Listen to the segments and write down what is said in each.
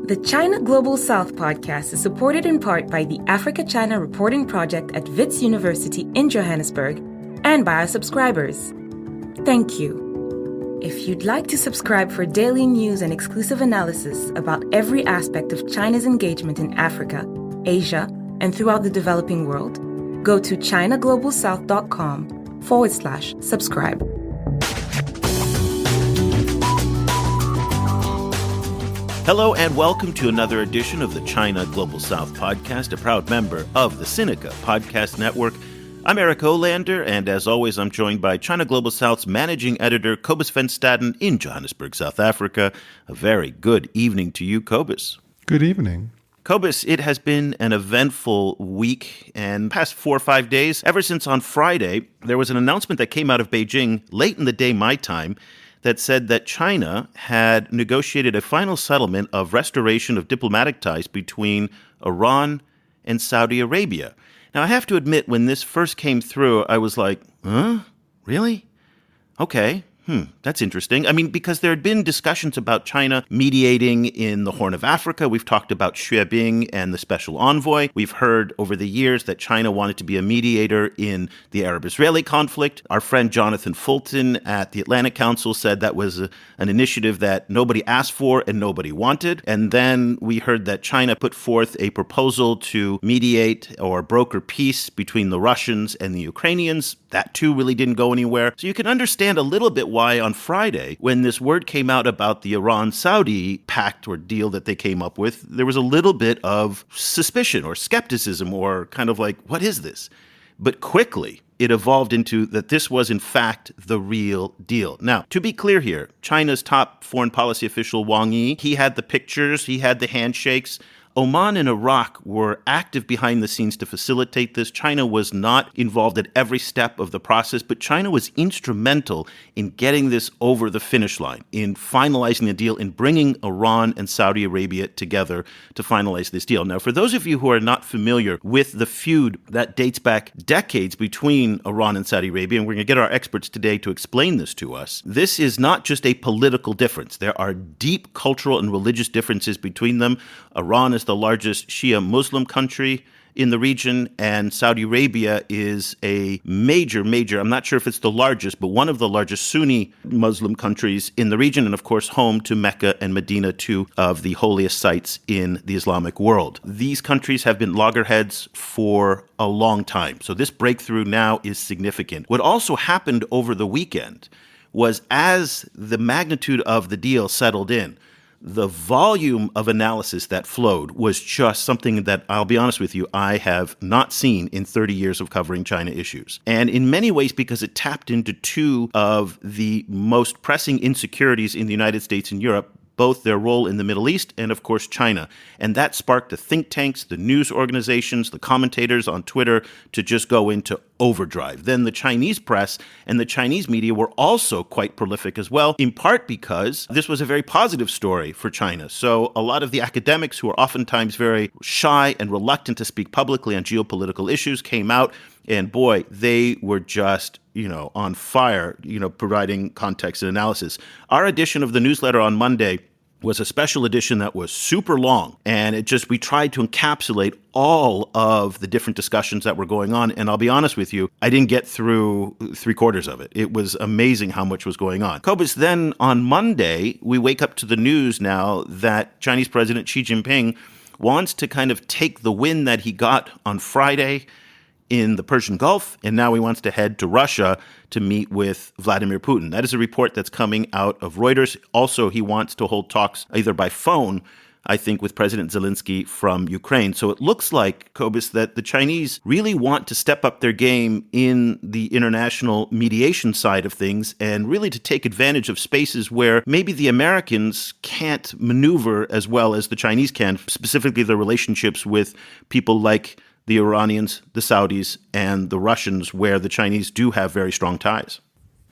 The China Global South podcast is supported in part by the Africa-China Reporting Project at Wits University in Johannesburg and by our subscribers. Thank you. If you'd like to subscribe for daily news and exclusive analysis about every aspect of China's engagement in Africa, Asia, and throughout the developing world, go to ChinaGlobalSouth.com/subscribe. Hello and welcome to another edition of the China Global South podcast, a proud member of the Sinica Podcast Network. I'm Eric Olander, and as always, I'm joined by China Global South's managing editor, Cobus van Staden in Johannesburg, South Africa. A very good evening to you, Cobus. Good evening. Cobus, it has been an eventful week and past 4 or 5 days. Ever since on Friday, there was an announcement that came out of Beijing late in the day, my time, that said that China had negotiated a final settlement of restoration of diplomatic ties between Iran and Saudi Arabia. Now, I have to admit, when this first came through, I was like, huh? Really? Okay. That's interesting. I mean, because there had been discussions about China mediating in the Horn of Africa. We've talked about Xue Bing and the special envoy. We've heard over the years that China wanted to be a mediator in the Arab-Israeli conflict. Our friend Jonathan Fulton at the Atlantic Council said that was an initiative that nobody asked for and nobody wanted. And then we heard that China put forth a proposal to mediate or broker peace between the Russians and the Ukrainians. That too really didn't go anywhere. So you can understand a little bit why on Friday, when this word came out about the Iran-Saudi pact or deal that they came up with, there was a little bit of suspicion or skepticism or kind of like, what is this? But quickly, it evolved into that this was, in fact, the real deal. Now, to be clear here, China's top foreign policy official, Wang Yi, he had the pictures, he had the handshakes. Oman and Iraq were active behind the scenes to facilitate this. China was not involved at every step of the process, but China was instrumental in getting this over the finish line, in finalizing the deal, in bringing Iran and Saudi Arabia together to finalize this deal. Now, for those of you who are not familiar with the feud that dates back decades between Iran and Saudi Arabia, and we're going to get our experts today to explain this to us, this is not just a political difference. There are deep cultural and religious differences between them. Iran is the largest Shia Muslim country in the region, and Saudi Arabia is a major, I'm not sure if it's the largest, but one of the largest Sunni Muslim countries in the region, and of course home to Mecca and Medina, two of the holiest sites in the Islamic world. These countries have been loggerheads for a long time, so this breakthrough now is significant. What also happened over the weekend was, as the magnitude of the deal settled in, the volume of analysis that flowed was just something that, I'll be honest with you, I have not seen in 30 years of covering China issues. And in many ways, because it tapped into two of the most pressing insecurities in the United States and Europe, both their role in the Middle East and, of course, China. And that sparked the think tanks, the news organizations, the commentators on Twitter to just go into overdrive. Then the Chinese press and the Chinese media were also quite prolific as well, in part because this was a very positive story for China. So a lot of the academics who are oftentimes very shy and reluctant to speak publicly on geopolitical issues came out, and boy, they were just on fire, providing context and analysis. Our edition of the newsletter on Monday was a special edition that was super long, and we tried to encapsulate all of the different discussions that were going on. And I'll be honest with you, I didn't get through 3/4 of it. It was amazing how much was going on. Cobus, then on Monday, we wake up to the news now that Chinese President Xi Jinping wants to kind of take the win that he got on Friday in the Persian Gulf, and now he wants to head to Russia to meet with Vladimir Putin. That is a report that's coming out of Reuters. Also, he wants to hold talks either by phone, I think, with President Zelensky from Ukraine. So it looks like, Cobus, that the Chinese really want to step up their game in the international mediation side of things and really to take advantage of spaces where maybe the Americans can't maneuver as well as the Chinese can, specifically the relationships with people like the Iranians, the Saudis, and the Russians, where the Chinese do have very strong ties.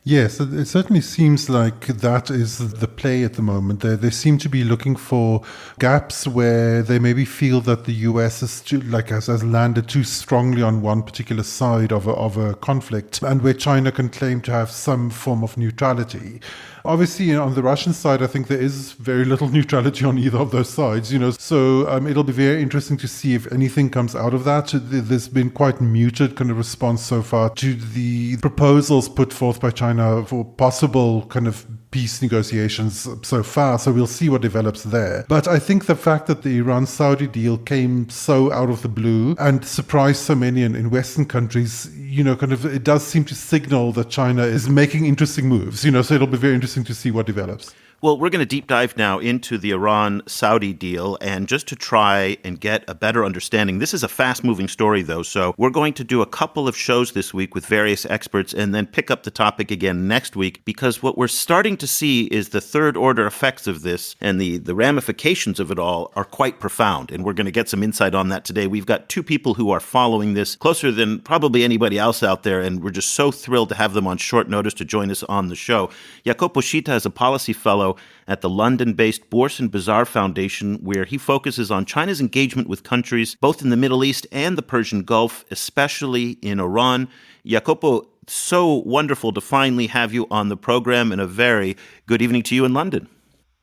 Yes, it certainly seems like that is the play at the moment. They seem to be looking for gaps where they maybe feel that the US has landed too strongly on one particular side of a conflict, and where China can claim to have some form of neutrality. Obviously, on the Russian side, I think there is very little neutrality on either of those sides, So it'll be very interesting to see if anything comes out of that. There's been quite muted kind of response so far to the proposals put forth by China for possible kind of peace negotiations so far. So we'll see what develops there. But I think the fact that the Iran-Saudi deal came so out of the blue and surprised so many in Western countries, it does seem to signal that China is making interesting moves, so it'll be very interesting to see what develops. Well, we're going to deep dive now into the Iran-Saudi deal, and just to try and get a better understanding, this is a fast-moving story, though, so we're going to do a couple of shows this week with various experts and then pick up the topic again next week, because what we're starting to see is the third-order effects of this and the ramifications of it all are quite profound, and we're going to get some insight on that today. We've got two people who are following this closer than probably anybody else out there, and we're just so thrilled to have them on short notice to join us on the show. Jacinto Scito is a policy fellow at the London-based Bourse Bazaar Foundation, where he focuses on China's engagement with countries both in the Middle East and the Persian Gulf, especially in Iran. Jacinto, so wonderful to finally have you on the program, and a very good evening to you in London.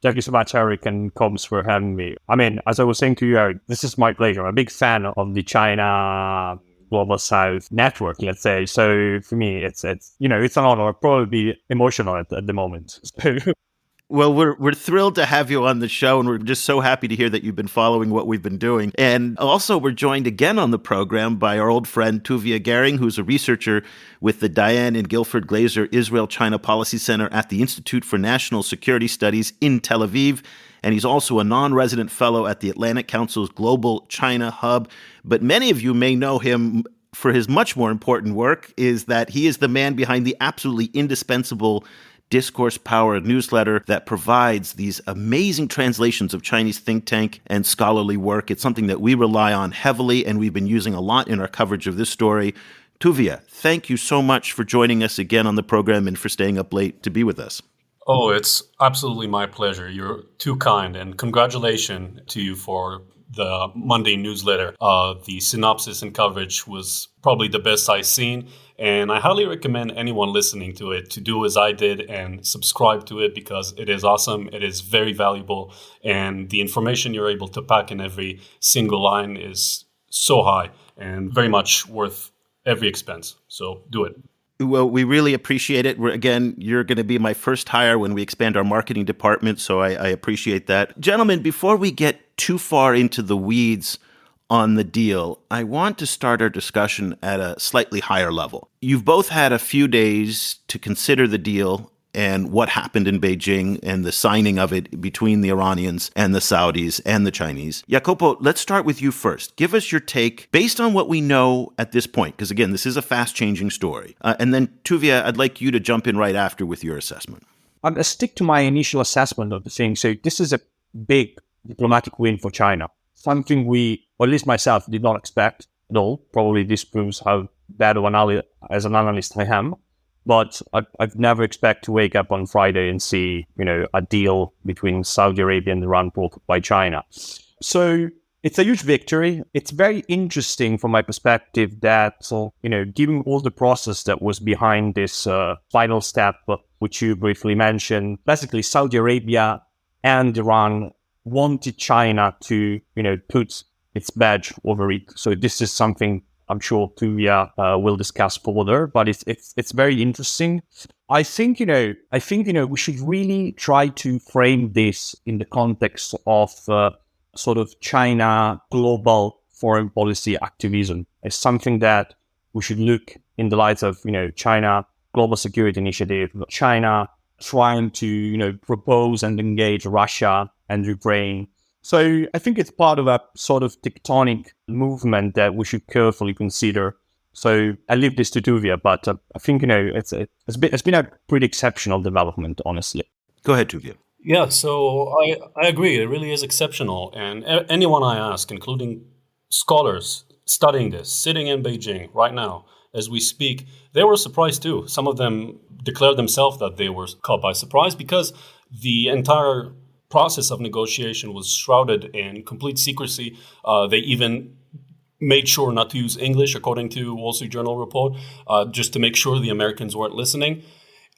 Thank you so much, Eric and Cobus, for having me. I mean, as I was saying to you, Eric, this is my pleasure. I'm a big fan of the China Global South network, let's say. So for me, it's an honor. I'll probably be emotional at the moment. Well, we're thrilled to have you on the show, and we're just so happy to hear that you've been following what we've been doing. And also, we're joined again on the program by our old friend Tuvia Gehring, who's a researcher with the Diane and Guilford Glaser Israel-China Policy Center at the Institute for National Security Studies in Tel Aviv. And he's also a non-resident fellow at the Atlantic Council's Global China Hub. But many of you may know him for his much more important work, is that he is the man behind the absolutely indispensable Discourse Power newsletter that provides these amazing translations of Chinese think tank and scholarly work. It's something that we rely on heavily, and we've been using a lot in our coverage of this story. Tuvia, thank you so much for joining us again on the program and for staying up late to be with us. Oh, it's absolutely my pleasure. You're too kind, and congratulations to you for the Monday newsletter. The synopsis and coverage was probably the best I've seen, and I highly recommend anyone listening to it to do as I did and subscribe to it, because it is awesome, it is very valuable, and the information you're able to pack in every single line is so high and very much worth every expense. So do it. Well, we really appreciate it. You're going to be my first hire when we expand our marketing department, so I appreciate that. Gentlemen, before we get too far into the weeds on the deal, I want to start our discussion at a slightly higher level. You've both had a few days to consider the deal and what happened in Beijing and the signing of it between the Iranians and the Saudis and the Chinese. Jacinto, let's start with you first. Give us your take based on what we know at this point, because again, this is a fast-changing story. And then Tuvia, I'd like you to jump in right after with your assessment. I'll stick to my initial assessment of the thing. So this is a big diplomatic win for China. Something we, or at least myself, did not expect at all. Probably this proves how bad of an as an analyst I am. But I've never expect to wake up on Friday and see, a deal between Saudi Arabia and Iran brought by China. So it's a huge victory. It's very interesting from my perspective that, given all the process that was behind this final step, which you briefly mentioned, basically Saudi Arabia and Iran wanted China to, put its badge over it. So this is something I'm sure Tuvia will discuss further, but it's very interesting. I think we should really try to frame this in the context of sort of China global foreign policy activism as something that we should look in the light of China global security initiative, China trying to propose and engage Russia and Ukraine. So I think it's part of a sort of tectonic movement that we should carefully consider. So I leave this to Tuvia, but I think it's been a pretty exceptional development, honestly. Go ahead, Tuvia. Yeah, so I agree. It really is exceptional. And anyone I ask, including scholars studying this, sitting in Beijing right now as we speak, they were surprised too. Some of them declared themselves that they were caught by surprise because the entire process of negotiation was shrouded in complete secrecy. They even made sure not to use English, according to Wall Street Journal report, just to make sure the Americans weren't listening.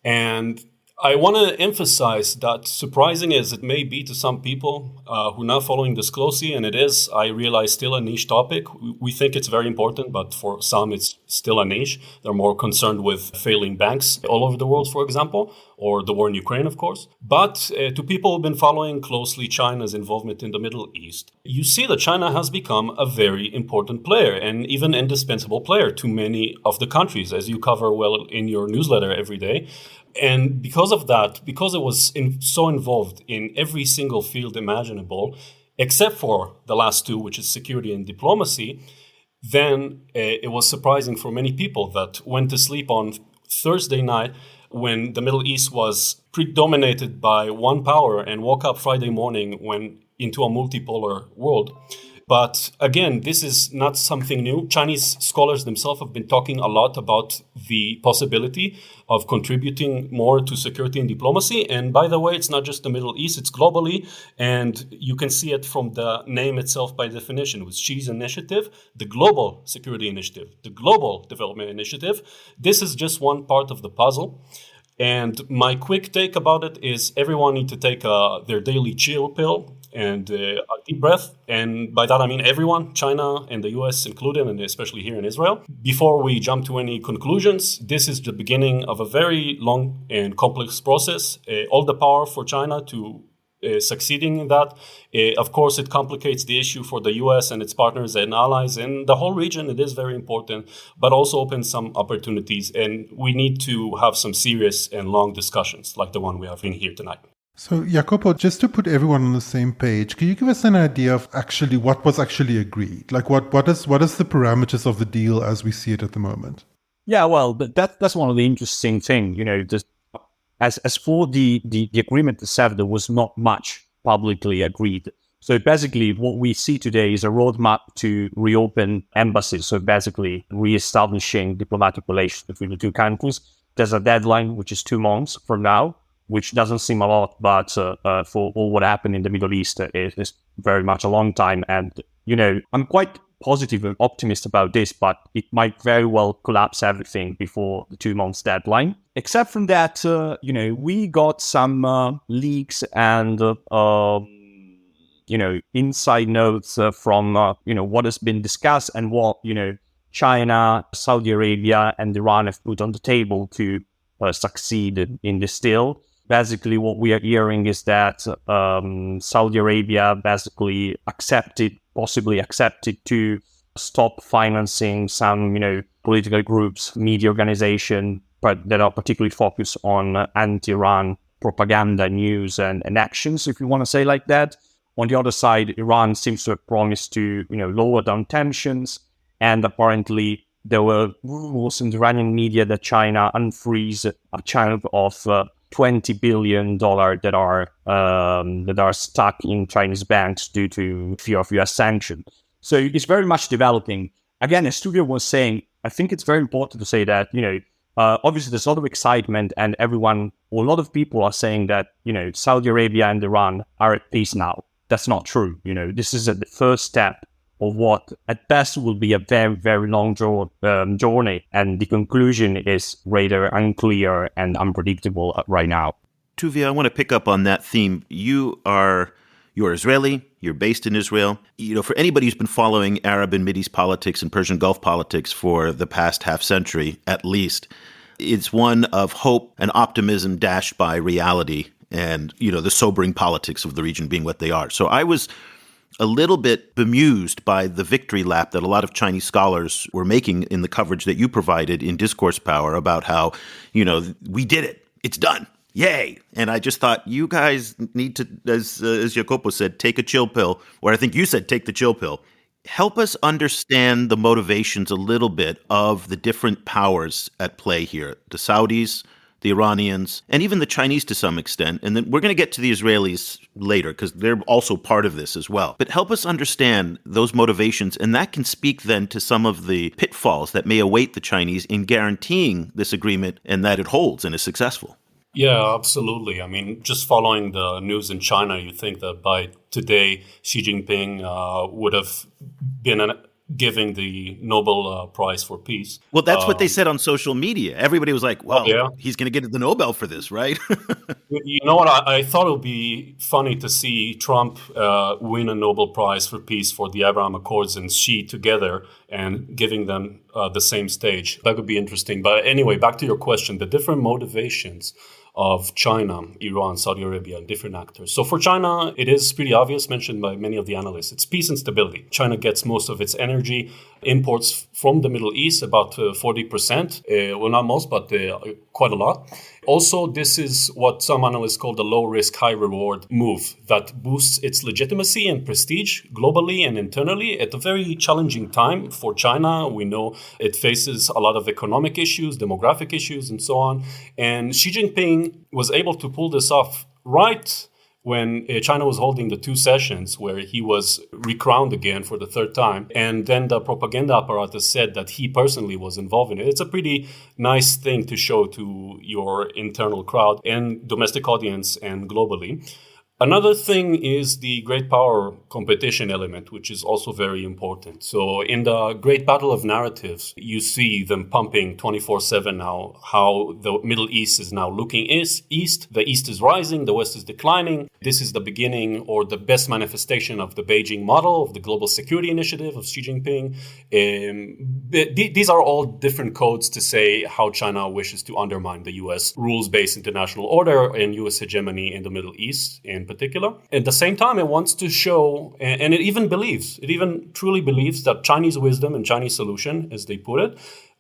And I want to emphasize that, surprising as it may be to some people who are not following this closely, and it is, I realize, still a niche topic. We think it's very important, but for some, it's still a niche. They're more concerned with failing banks all over the world, for example, or the war in Ukraine, of course. But to people who've been following closely China's involvement in the Middle East, you see that China has become a very important player and even indispensable player to many of the countries, as you cover well in your newsletter every day. And because of that, because it was so involved in every single field imaginable, except for the last two, which is security and diplomacy, then it was surprising for many people that went to sleep on Thursday night when the Middle East was predominated by one power and woke up Friday morning when into a multipolar world. But again, this is not something new. Chinese scholars themselves have been talking a lot about the possibility of contributing more to security and diplomacy. And by the way, it's not just the Middle East, it's globally. And you can see it from the name itself by definition, with Xi's initiative, the Global Security Initiative, the Global Development Initiative. This is just one part of the puzzle. And my quick take about it is everyone need to take their daily chill pill and a deep breath. And by that, I mean everyone, China and the US included, and especially here in Israel. Before we jump to any conclusions, this is the beginning of a very long and complex process. All the power for China to succeeding in that. Of course, it complicates the issue for the US and its partners and allies in the whole region. It is very important, but also opens some opportunities. And we need to have some serious and long discussions like the one we are having here tonight. So, Jacopo, just to put everyone on the same page, can you give us an idea of actually what was actually agreed? Like, what is the parameters of the deal as we see it at the moment? Yeah, well, that's one of the interesting things. As for the agreement itself, there was not much publicly agreed. So basically, what we see today is a roadmap to reopen embassies. So basically, reestablishing diplomatic relations between the two countries. There's a deadline, which is 2 months from now, which doesn't seem a lot, but for all what happened in the Middle East, it is very much a long time. And, I'm quite positive and optimist about this, but it might very well collapse everything before the 2 months deadline. Except from that, we got some leaks and, inside notes from, what has been discussed and what, China, Saudi Arabia, and Iran have put on the table to succeed in this deal. Basically, what we are hearing is that Saudi Arabia basically possibly accepted to stop financing some, political groups, media organizations, but that are particularly focused on anti-Iran propaganda, news, and actions, if you want to say like that. On the other side, Iran seems to have promised to, lower down tensions, and apparently there were rumors in the Iranian media that China unfreeze a chunk of $20 billion that are stuck in Chinese banks due to fear of US sanctions. So it's very much developing. Again, as Tuvia was saying, I think it's very important to say that, obviously there's a lot of excitement and a lot of people are saying that, Saudi Arabia and Iran are at peace now. That's not true. This is the first step of what at best will be a very, very long journey. And the conclusion is rather unclear and unpredictable right now. Tuvia, I want to pick up on that theme. You're Israeli, you're based in Israel. For anybody who's been following Arab and Mideast politics and Persian Gulf politics for the past half century, at least, it's one of hope and optimism dashed by reality and, the sobering politics of the region being what they are. So I was a little bit bemused by the victory lap that a lot of Chinese scholars were making in the coverage that you provided in Discourse Power about how, we did it. It's done. Yay. And I just thought you guys need to, as Jacopo said, take a chill pill, or I think you said take the chill pill. Help us understand the motivations a little bit of the different powers at play here, the Saudis, the Iranians, and even the Chinese to some extent. And then we're going to get to the Israelis later because they're also part of this as well. But help us understand those motivations, and that can speak then to some of the pitfalls that may await the Chinese in guaranteeing this agreement and that it holds and is successful. Yeah, absolutely. I mean, just following the news in China, you think that by today, Xi Jinping would have been giving the Nobel Prize for Peace. Well, that's what they said on social media. Everybody was like, well, yeah. he's going to get the Nobel for this, right? You know what? I thought it would be funny to see Trump win a Nobel Prize for Peace for the Abraham Accords and Xi together and giving them the same stage. That could be interesting. But anyway, back to your question, the different motivations of China, Iran, Saudi Arabia, and different actors. So for China, it is pretty obvious, mentioned by many of the analysts. It's peace and stability. China gets most of its energy imports from the Middle East, about 40%. Well, not most, but quite a lot. Also, this is what some analysts call the low-risk, high-reward move that boosts its legitimacy and prestige globally and internally at a very challenging time for China. We know it faces a lot of economic issues, demographic issues, and so on. And Xi Jinping was able to pull this off right when China was holding the two sessions where he was recrowned again for the third time. And then the propaganda apparatus said that he personally was involved in it. It's a pretty nice thing to show to your internal crowd and domestic audience and globally. Another thing is the great power competition element, which is also very important. So in the great battle of narratives, you see them pumping 24/7 now, how the Middle East is now looking east. The East is rising, the West is declining. This is the beginning or the best manifestation of the Beijing model, of the global security initiative of Xi Jinping. These are all different codes to say how China wishes to undermine the U.S. rules-based international order and U.S. hegemony in the Middle East in particular. At the same time, it wants to show, and it even truly believes that Chinese wisdom and Chinese solution, as they put it,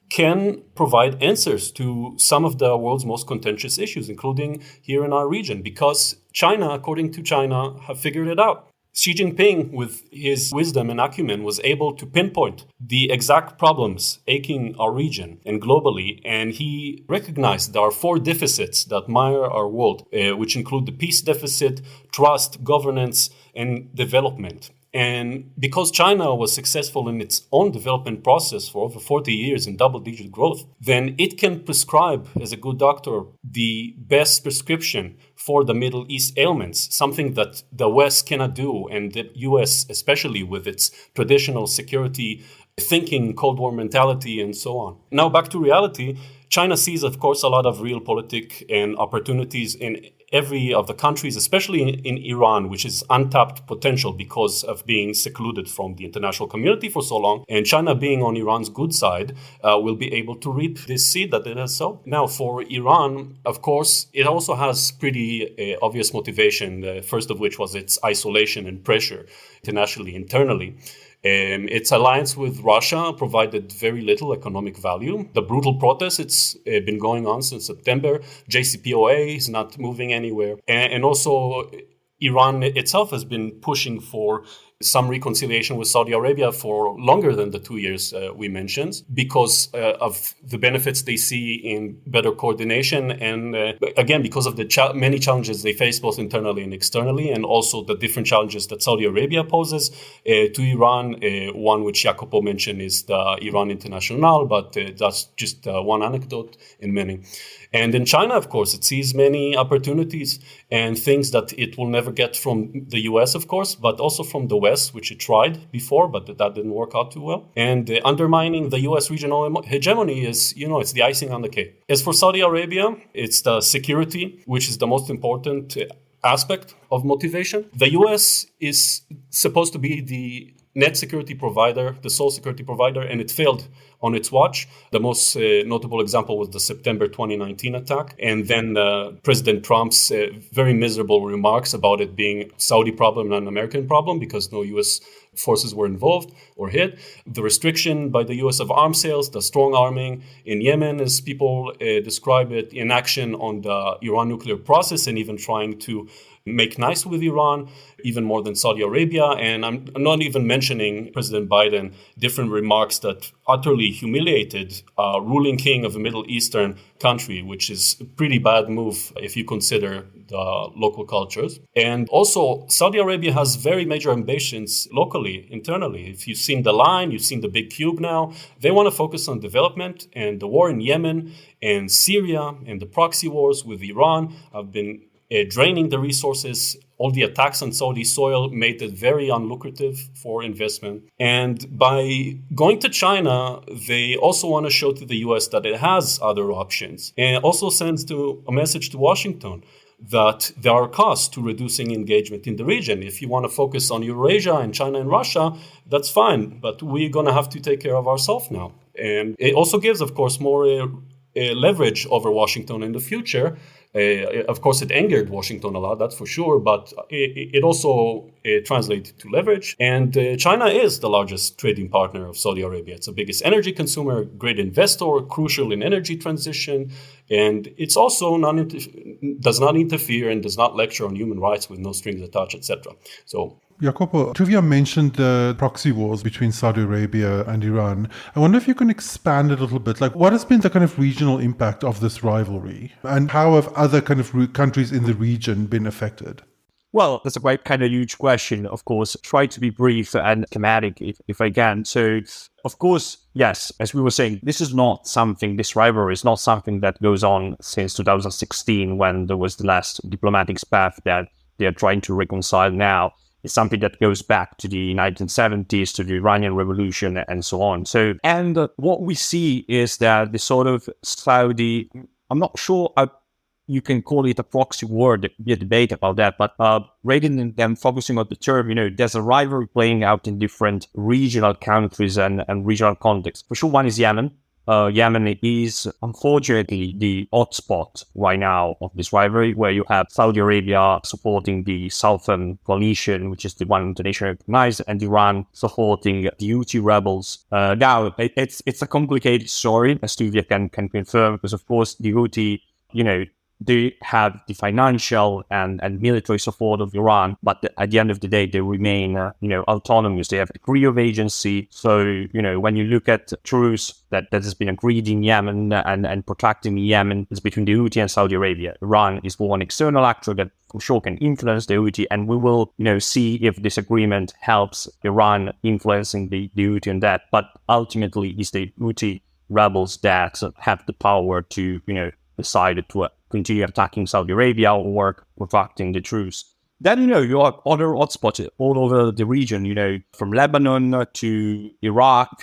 can provide answers to some of the world's most contentious issues, including here in our region, because China, according to China, have figured it out. Xi Jinping, with his wisdom and acumen, was able to pinpoint the exact problems aching our region and globally, and he recognized there are four deficits that mire our world, which include the peace deficit, trust, governance, and development. And because China was successful in its own development process for over 40 years in double-digit growth, then it can prescribe, as a good doctor, the best prescription for the Middle East ailments, something that the West cannot do, and the US, especially with its traditional security thinking, Cold War mentality, and so on. Now, back to reality. China sees, of course, a lot of realpolitik and opportunities in every of the countries, especially in Iran, which is untapped potential because of being secluded from the international community for so long. And China, being on Iran's good side, will be able to reap this seed that it has sown. Now, for Iran, of course, it also has pretty obvious motivation, first of which was its isolation and pressure internationally, internally. Its alliance with Russia provided very little economic value. The brutal protests, it's been going on since September. JCPOA is not moving anywhere. And also, Iran itself has been pushing for some reconciliation with Saudi Arabia for longer than the 2 years we mentioned, because of the benefits they see in better coordination, and again, because of the many challenges they face both internally and externally, and also the different challenges that Saudi Arabia poses to Iran. One which Jacopo mentioned is the Iran International, but that's just one anecdote in many. And in China, of course, it sees many opportunities and things that it will never get from the US, of course, but also from the West, which it tried before, but that didn't work out too well. And undermining the US regional hegemony is, it's the icing on the cake. As for Saudi Arabia, it's the security, which is the most important aspect of motivation. The US is supposed to be the net security provider, the sole security provider, and it failed on its watch. The most notable example was the September 2019 attack, and then President Trump's very miserable remarks about it being Saudi problem, not an American problem, because no U.S. forces were involved or hit. The restriction by the U.S. of arms sales, the strong arming in Yemen, as people describe it, inaction on the Iran nuclear process, and even trying to make nice with Iran, even more than Saudi Arabia. And I'm not even mentioning President Biden, different remarks that utterly humiliated ruling king of a Middle Eastern country, which is a pretty bad move if you consider the local cultures. And also, Saudi Arabia has very major ambitions locally, internally. If you've seen the line, you've seen the big cube now. They want to focus on development, and the war in Yemen and Syria and the proxy wars with Iran have been draining the resources. All the attacks on Saudi soil made it very unlucrative for investment. And by going to China, they also want to show to the US that it has other options. And it also sends a message to Washington that there are costs to reducing engagement in the region. If you want to focus on Eurasia and China and Russia, that's fine. But we're going to have to take care of ourselves now. And it also gives, of course, more leverage over Washington in the future. Of course, it angered Washington a lot, that's for sure, but it also translated to leverage. And China is the largest trading partner of Saudi Arabia. It's the biggest energy consumer, great investor, crucial in energy transition. And it's also does not interfere and does not lecture on human rights with no strings attached, etc. So, Jacopo, Tuvia mentioned the proxy wars between Saudi Arabia and Iran. I wonder if you can expand a little bit. Like, what has been the kind of regional impact of this rivalry? And how have other kind of countries in the region been affected? Well, that's a quite kind of huge question, of course. Try to be brief and schematic if I can. So, of course, yes, as we were saying, this rivalry is not something that goes on since 2016 when there was the last diplomatic spat that they are trying to reconcile now. It's something that goes back to the 1970s, to the Iranian Revolution, and so on. So, and what we see is that the sort of Saudi, I'm not sure you can call it a proxy war, there could be a debate about that, but rather than focusing on the term, there's a rivalry playing out in different regional countries and regional contexts. For sure, one is Yemen. Yemen is unfortunately the hotspot right now of this rivalry, where you have Saudi Arabia supporting the Southern Coalition, which is the one internationally recognized, and Iran supporting the Houthi rebels. Now, it's a complicated story, as Tuvia can confirm, because of course the Houthi, they have the financial and military support of Iran, but at the end of the day, they remain, autonomous. They have a degree of agency. So, when you look at truce that has been agreed in Yemen and protracting in Yemen, is between the Houthi and Saudi Arabia. Iran is one external actor that for sure can influence the Houthi, and we will, see if this agreement helps Iran influencing the Houthi on that. But ultimately, it's the Houthi rebels that have the power to, decide to continue attacking Saudi Arabia or protracting the truce. Then, you have other hotspots all over the region, from Lebanon to Iraq.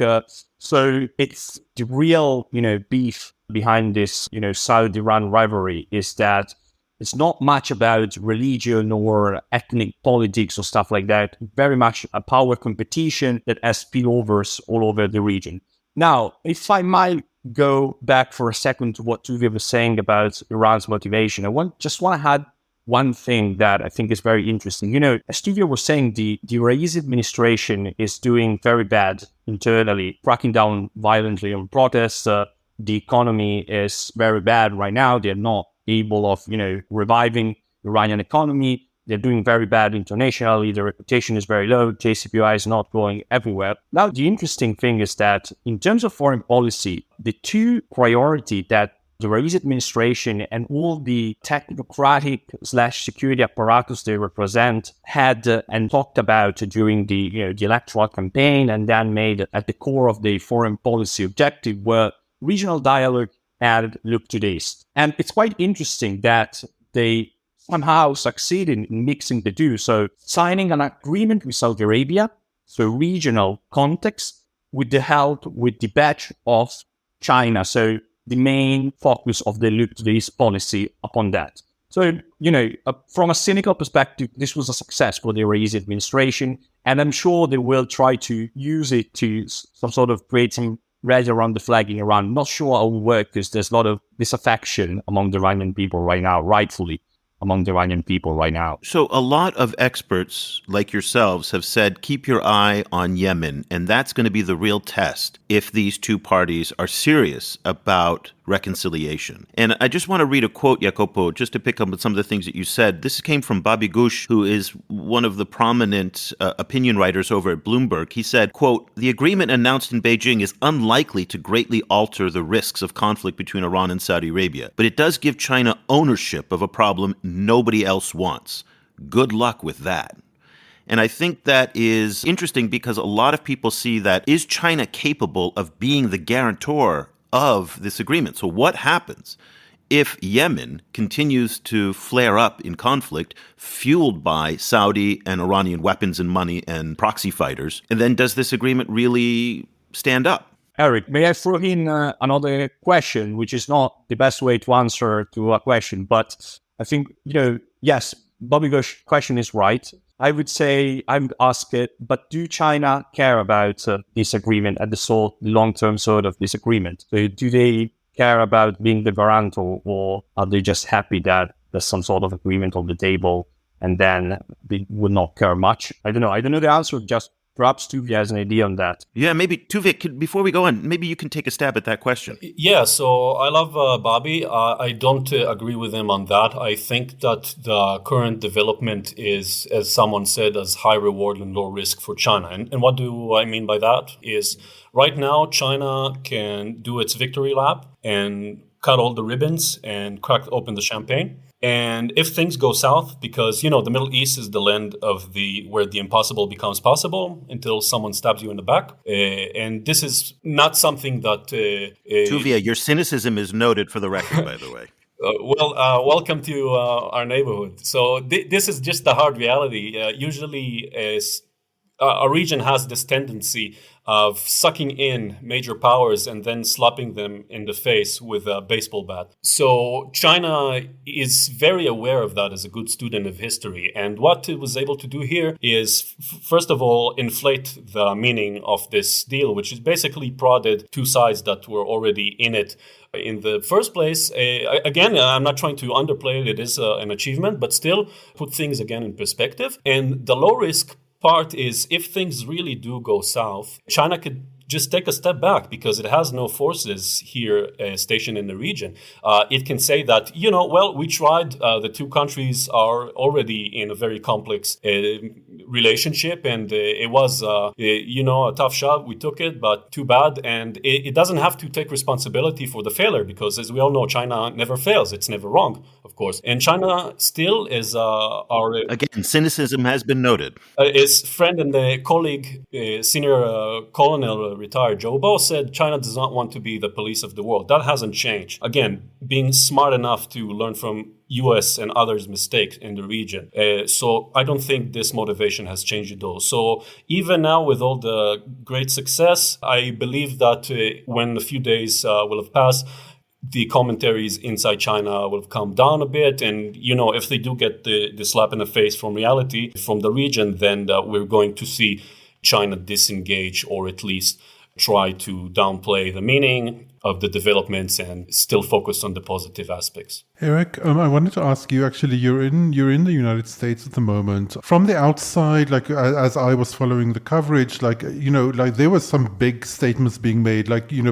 So it's the real, beef behind this, Saudi-Iran rivalry is that it's not much about religion or ethnic politics or stuff like that. Very much a power competition that has spillovers all over the region. Now, if I might go back for a second to what Tuvia was saying about Iran's motivation, I just want to add one thing that I think is very interesting. As Tuvia was saying, the Raisi administration is doing very bad internally, cracking down violently on protests. The economy is very bad right now. They're not able of, reviving the Iranian economy. They're doing very bad internationally. Their reputation is very low. JCPOI is not going everywhere. Now, the interesting thing is that in terms of foreign policy, the two priority that the Raisi administration and all the technocratic/security apparatus they represent had and talked about during the electoral campaign, and then made at the core of the foreign policy objective, were regional dialogue and look to the East. And it's quite interesting that they somehow succeeded in mixing the two. So signing an agreement with Saudi Arabia, so regional context, with the help, with the badge of China. So the main focus of the look to the East policy upon that. So, from a cynical perspective, this was a success for the Raisi administration, and I'm sure they will try to use it to some sort of create some red around the flag in Iran. Not sure how it will work, because there's a lot of disaffection among the Iranian people right now, rightfully. Among the Iranian people right now. So a lot of experts like yourselves have said, keep your eye on Yemen, and that's going to be the real test if these two parties are serious about reconciliation. And I just want to read a quote, Jacopo, just to pick up on some of the things that you said. This came from Bobby Gush, who is one of the prominent opinion writers over at Bloomberg. He said, quote, "The agreement announced in Beijing is unlikely to greatly alter the risks of conflict between Iran and Saudi Arabia, but it does give China ownership of a problem nobody else wants. Good luck with that." And I think that is interesting because a lot of people see that, is China capable of being the guarantor of this agreement? So what happens if Yemen continues to flare up in conflict, fueled by Saudi and Iranian weapons and money and proxy fighters, and then does this agreement really stand up? Eric, may I throw in another question, which is not the best way to answer to a question, but I think, yes, Bobby's question is right. I would say, I would ask it, but do China care about this agreement and the long-term sort of disagreement? So do they care about being the guarantor, or are they just happy that there's some sort of agreement on the table and then they would not care much? I don't know the answer, just perhaps Tuvia has an idea on that. Yeah, maybe Tuvia, before we go on, maybe you can take a stab at that question. Yeah, so I love Bobby. I don't agree with him on that. I think that the current development is, as someone said, as high reward and low risk for China. And what do I mean by that is right now, China can do its victory lap and cut all the ribbons and crack open the champagne. And if things go south, because, the Middle East is the land of where the impossible becomes possible until someone stabs you in the back. And this is not something that... Tuvia, your cynicism is noted for the record, by the way. Welcome to our neighborhood. So this is just the hard reality. Usually, a region has this tendency of sucking in major powers and then slapping them in the face with a baseball bat. So China is very aware of that as a good student of history. And what it was able to do here is, first of all, inflate the meaning of this deal, which is basically prodded two sides that were already in it in the first place. Again, I'm not trying to underplay it. It is an achievement, but still put things again in perspective. And the low risk part is, if things really do go south, China could just take a step back because it has no forces here stationed in the region. It can say that, we tried. The two countries are already in a very complex relationship, and it was, a tough shot. We took it, but too bad. And it doesn't have to take responsibility for the failure because, as we all know, China never fails. It's never wrong, of course. And China still is our... Again, cynicism has been noted. His friend and colleague, senior colonel, retired Joe Bo, said China does not want to be the police of the world. That hasn't changed. Again, being smart enough to learn from US and others' mistakes in the region. So I don't think this motivation has changed at all. So even now, with all the great success, I believe that when a few days will have passed, the commentaries inside China will have calmed down a bit. And, if they do get the slap in the face from reality, from the region, then we're going to see China disengage, or at least try to downplay the meaning of the developments and still focus on the positive aspects. Eric, I wanted to ask you, actually, you're in the United States at the moment. From the outside, as I was following the coverage, there was some big statements being made,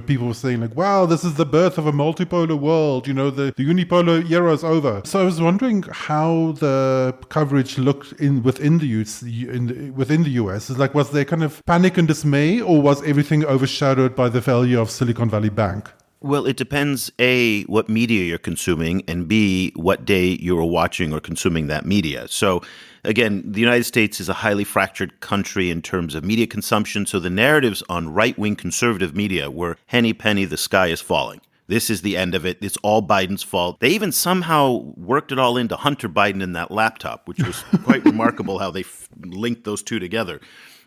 people were saying wow, this is the birth of a multipolar world, the unipolar era is over. So I was wondering how the coverage looked within the US. Was there kind of panic and dismay, or was everything overshadowed by the failure of Silicon Valley Bank? Well, it depends, A, what media you're consuming, and B, what day you were watching or consuming that media. So, again, the United States is a highly fractured country in terms of media consumption, so the narratives on right-wing conservative media were henny penny, the sky is falling. This is the end of it. It's all Biden's fault. They even somehow worked it all into Hunter Biden in that laptop, which was quite remarkable how they linked those two together.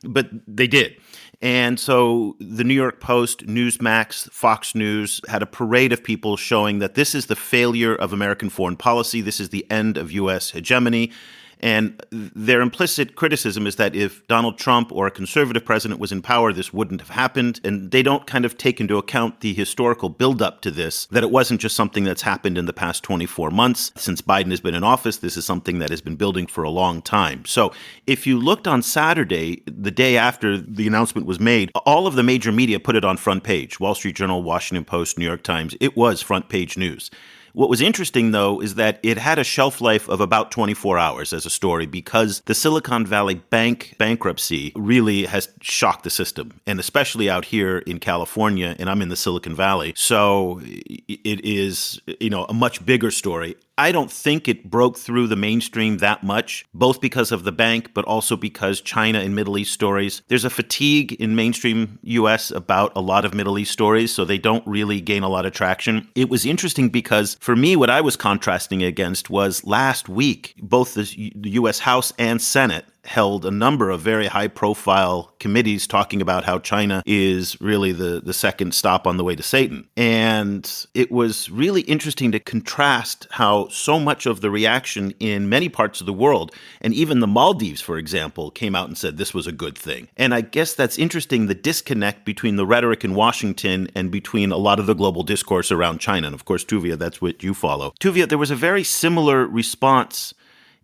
But they did. And so the New York Post, Newsmax, Fox News had a parade of people showing that this is the failure of American foreign policy. This is the end of U.S. hegemony. And their implicit criticism is that if Donald Trump or a conservative president was in power, this wouldn't have happened. And they don't kind of take into account the historical buildup to this, that it wasn't just something that's happened in the past 24 months. Since Biden has been in office, this is something that has been building for a long time. So if you looked on Saturday, the day after the announcement was made, all of the major media put it on front page. Wall Street Journal, Washington Post, New York Times. It was front page news. What was interesting, though, is that it had a shelf life of about 24 hours as a story because the Silicon Valley Bank bankruptcy really has shocked the system, and especially out here in California, and I'm in the Silicon Valley. So it is, a much bigger story. I don't think it broke through the mainstream that much, both because of the bank, but also because China and Middle East stories. There's a fatigue in mainstream U.S. about a lot of Middle East stories, so they don't really gain a lot of traction. It was interesting because, for me, what I was contrasting against was last week, both the U.S. House and Senate held a number of very high-profile committees talking about how China is really the second stop on the way to Satan. And it was really interesting to contrast how so much of the reaction in many parts of the world, and even the Maldives, for example, came out and said this was a good thing. And I guess that's interesting, the disconnect between the rhetoric in Washington and between a lot of the global discourse around China. And of course, Tuvia, that's what you follow. Tuvia, there was a very similar response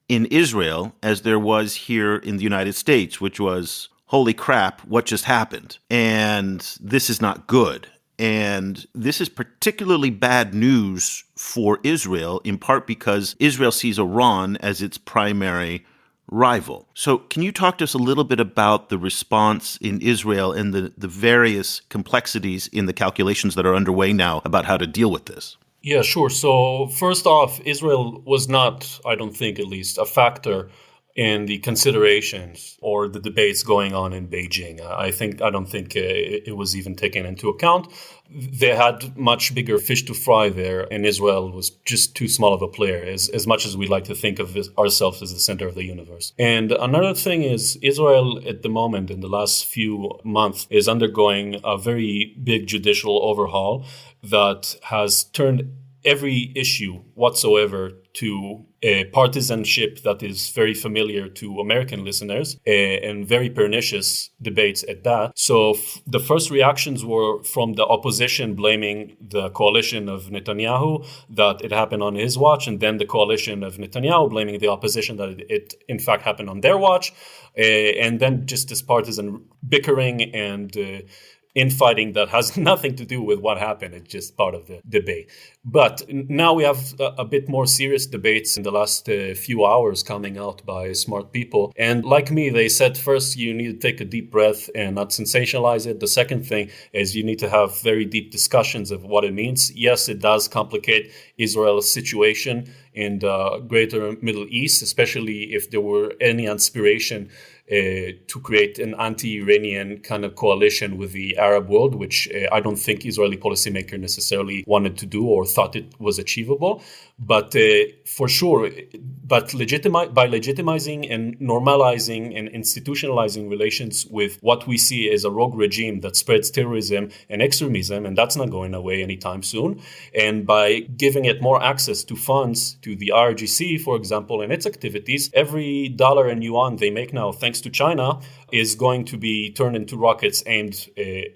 in Israel as there was here in the United States, which was, holy crap, what just happened? And this is not good. And this is particularly bad news for Israel, in part because Israel sees Iran as its primary rival. So can you talk to us a little bit about the response in Israel and the various complexities in the calculations that are underway now about how to deal with this? Yeah, sure. So first off, Israel was not, I don't think at least, a factor in the considerations or the debates going on in Beijing. I don't think it was even taken into account. They had much bigger fish to fry there, and Israel was just too small of a player, as much as we like to think of ourselves as the center of the universe. And another thing is, Israel at the moment, in the last few months, is undergoing a very big judicial overhaul that has turned every issue whatsoever to a partisanship that is very familiar to American listeners and very pernicious debates at that. So the first reactions were from the opposition blaming the coalition of Netanyahu that it happened on his watch, and then the coalition of Netanyahu blaming the opposition that it in fact happened on their watch, and then just this partisan bickering and infighting that has nothing to do with what happened. It's just part of the debate. But now we have a bit more serious debates in the last few hours coming out by smart people. And like me, they said, first, you need to take a deep breath and not sensationalize it. The second thing is you need to have very deep discussions of what it means. Yes, it does complicate Israel's situation in the greater Middle East, especially if there were any inspiration to create an anti-Iranian kind of coalition with the Arab world, which I don't think Israeli policymakers necessarily wanted to do or thought it was achievable. But for sure, by legitimizing and normalizing and institutionalizing relations with what we see as a rogue regime that spreads terrorism and extremism, and that's not going away anytime soon, and by giving it more access to funds, to the IRGC, for example, and its activities, every dollar and yuan they make now, thanks to China, is going to be turned into rockets aimed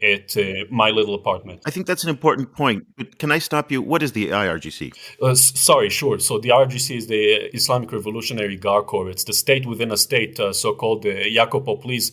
at my little apartment. I think that's an important point. But can I stop you? What is the IRGC? Sorry, sure. So the IRGC is the Islamic Revolutionary Guard Corps. It's the state within a state, so-called. Jacopo, please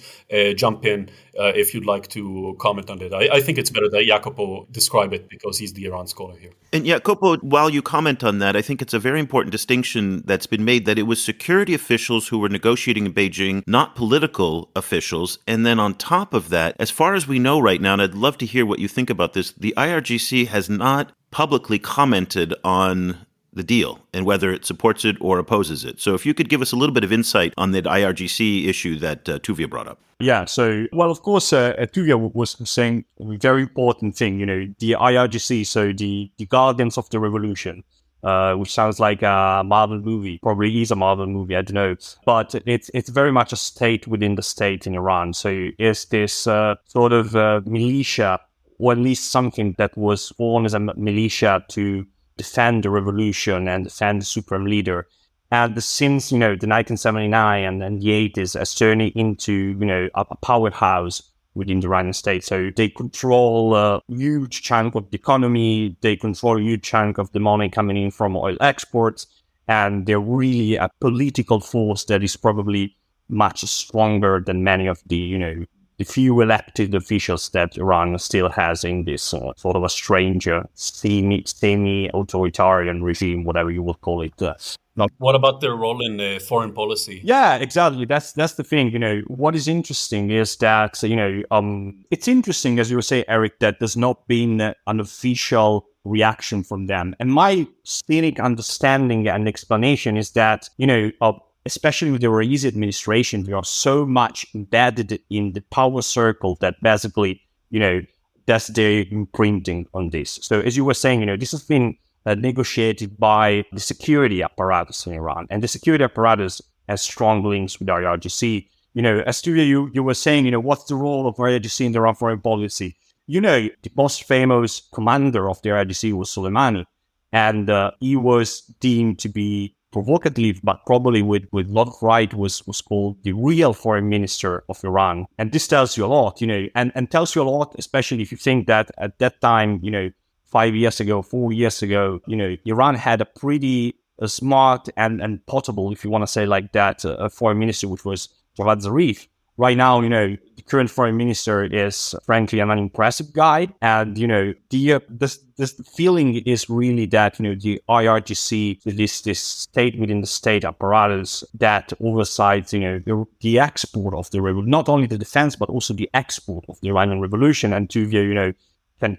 jump in if you'd like to comment on it. I think it's better that Jacopo describe it because he's the Iran scholar here. And Jacopo, while you comment on that, I think it's a very important distinction that's been made that it was security officials who were negotiating in Beijing, not political officials. And then on top of that, as far as we know right now, and I'd love to hear what you think about this, the IRGC has not publicly commented on the deal and whether it supports it or opposes it. So if you could give us a little bit of insight on the IRGC issue that Tuvia brought up. Yeah, so, well, of course, Tuvia was saying a very important thing, the IRGC, so the Guardians of the Revolution, which sounds like a Marvel movie, probably is a Marvel movie, I don't know. But it's very much a state within the state in Iran. So it's this sort of militia, or at least something that was born as a militia to defend the revolution and defend the supreme leader. And since, the 1979 and the 80s, has turned into, a powerhouse within the Iranian state. So they control a huge chunk of the economy. They control a huge chunk of the money coming in from oil exports. And they're really a political force that is probably much stronger than many of the, the few elected officials that Iran still has in this sort of a stranger, semi-authoritarian regime, whatever you would call it. What about their role in foreign policy? Yeah, exactly. That's the thing. What is interesting is that, it's interesting, as you were saying, Eric, that there's not been an official reaction from them. And my cynic understanding and explanation is that, especially with the Raisi administration, they are so much embedded in the power circle that basically, that's their imprinting on this. So as you were saying, this has been negotiated by the security apparatus in Iran. And the security apparatus has strong links with IRGC. As Tuvia, you were saying, what's the role of IRGC in the Iran foreign policy? The most famous commander of the IRGC was Soleimani. And he was deemed to be provocative, but probably with a lot of right, was called the real foreign minister of Iran. And this tells you a lot, and tells you a lot, especially if you think that at that time, 5 years ago, 4 years ago, Iran had a pretty smart and potable, if you want to say like that, a foreign minister, which was Javad Zarif. Right now, the current foreign minister is frankly an unimpressive guy. And, the feeling is really that, the IRGC, this state within the state apparatus that oversights, the export of the revolution, not only the defense, but also the export of the Iranian revolution. And Tuvia,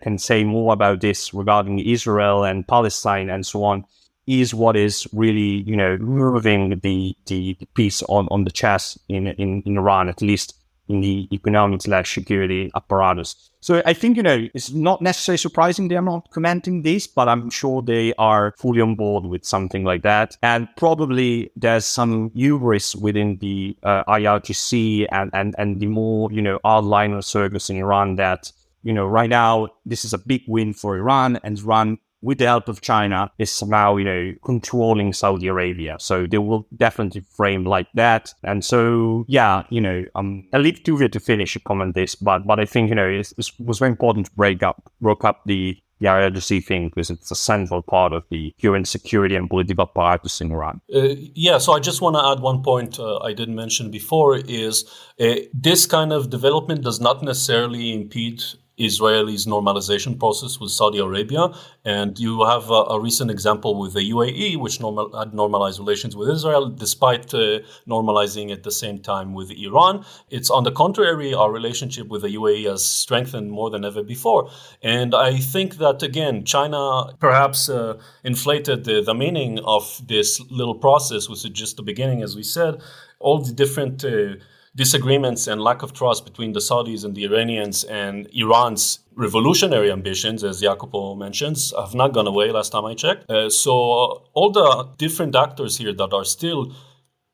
can say more about this regarding Israel and Palestine and so on, is what is really, moving the piece on the chess in Iran, at least in the economic/security apparatus. So I think, it's not necessarily surprising they are not commenting this, but I'm sure they are fully on board with something like that. And probably there's some hubris within the IRGC and the more, hardliner circles in Iran that, right now, this is a big win for Iran, and Iran, with the help of China, is somehow, controlling Saudi Arabia. So they will definitely frame like that. And so, I'll leave Tuvia to finish and comment this, but I think, it was very important to broke up the IRGC thing, because it's a central part of the current security and political apparatus in Iran. So I just want to add one point I didn't mention before is this kind of development does not necessarily impede Israel's normalization process with Saudi Arabia. And you have a recent example with the UAE, which had normalized relations with Israel, despite normalizing at the same time with Iran. It's on the contrary, our relationship with the UAE has strengthened more than ever before. And I think that, again, China perhaps inflated the meaning of this little process, which is just the beginning, as we said. All the different disagreements and lack of trust between the Saudis and the Iranians and Iran's revolutionary ambitions, as Jacopo mentions, have not gone away last time I checked. So all the different actors here that are still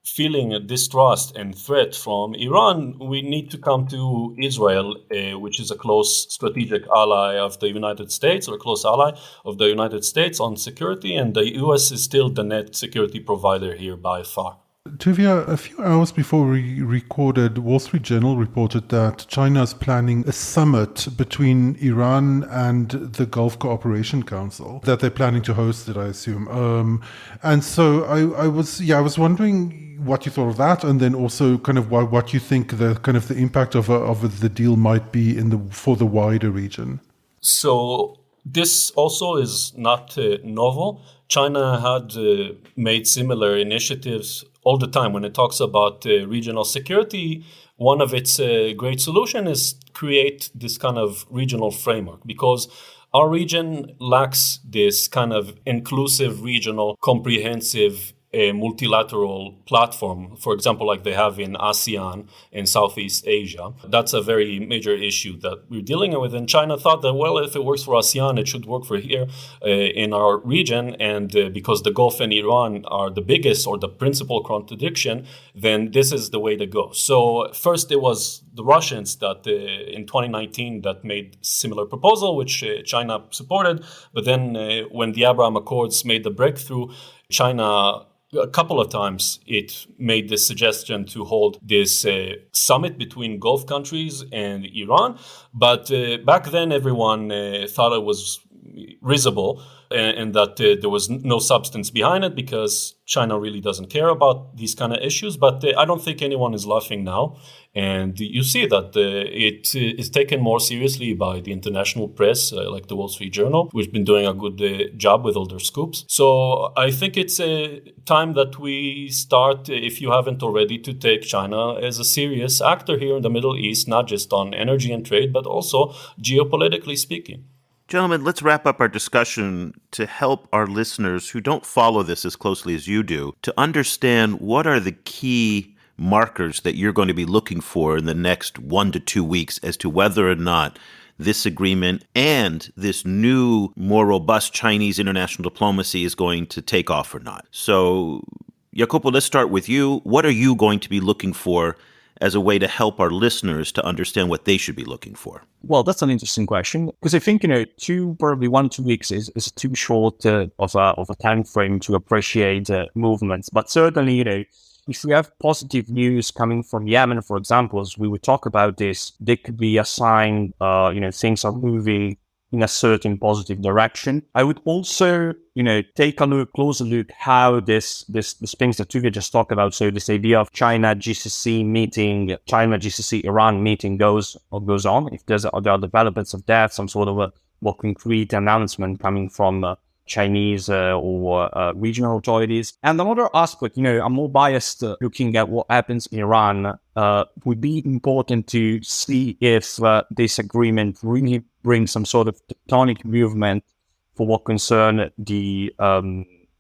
feeling a distrust and threat from Iran, we need to come to Israel, which is a close strategic ally of the United States, or a close ally of the United States on security, and the US is still the net security provider here by far. Tuvia, a few hours before we recorded, Wall Street Journal reported that China is planning a summit between Iran and the Gulf Cooperation Council, that they're planning to host it, I assume. And so I was wondering what you thought of that, and then also kind of what you think the impact of the deal might be for the wider region. So this also is not novel. China had made similar initiatives all the time. When it talks about regional security, one of its great solutions is create this kind of regional framework, because our region lacks this kind of inclusive, regional, comprehensive multilateral platform, for example, like they have in ASEAN in Southeast Asia. That's a very major issue that we're dealing with. And China thought that, well, if it works for ASEAN, it should work for here in our region. And because the Gulf and Iran are the biggest or the principal contradiction, then this is the way to go. So first, it was the Russians that in 2019 that made similar proposal, which China supported. But then when the Abraham Accords made the breakthrough, China a couple of times it made the suggestion to hold this summit between Gulf countries and Iran. But back then, everyone thought it was risible and that there was no substance behind it, because China really doesn't care about these kind of issues. But I don't think anyone is laughing now. And you see that it is taken more seriously by the international press, like the Wall Street Journal, which has been doing a good job with all their scoops. So I think it's a time that we start, if you haven't already, to take China as a serious actor here in the Middle East, not just on energy and trade, but also geopolitically speaking. Gentlemen, let's wrap up our discussion to help our listeners who don't follow this as closely as you do to understand what are the key markers that you're going to be looking for in the next 1 to 2 weeks as to whether or not this agreement and this new, more robust Chinese international diplomacy is going to take off or not. So, Jacopo, let's start with you. What are you going to be looking for as a way to help our listeners to understand what they should be looking for? Well, that's an interesting question, because I think, probably 1 to 2 weeks is too short of a time frame to appreciate movements. But certainly, if we have positive news coming from Yemen, for example, as we would talk about this, there could be a sign, things are moving in a certain positive direction. I would also, take a closer look how this things that Tuvia just talked about. So this idea of China-GCC meeting, China-GCC-Iran meeting goes on. If there are developments of that, some sort of a more concrete announcement coming from Chinese or regional authorities. And another aspect, I'm more biased looking at what happens in Iran, would be important to see if this agreement really brings some sort of tectonic movement for what concern the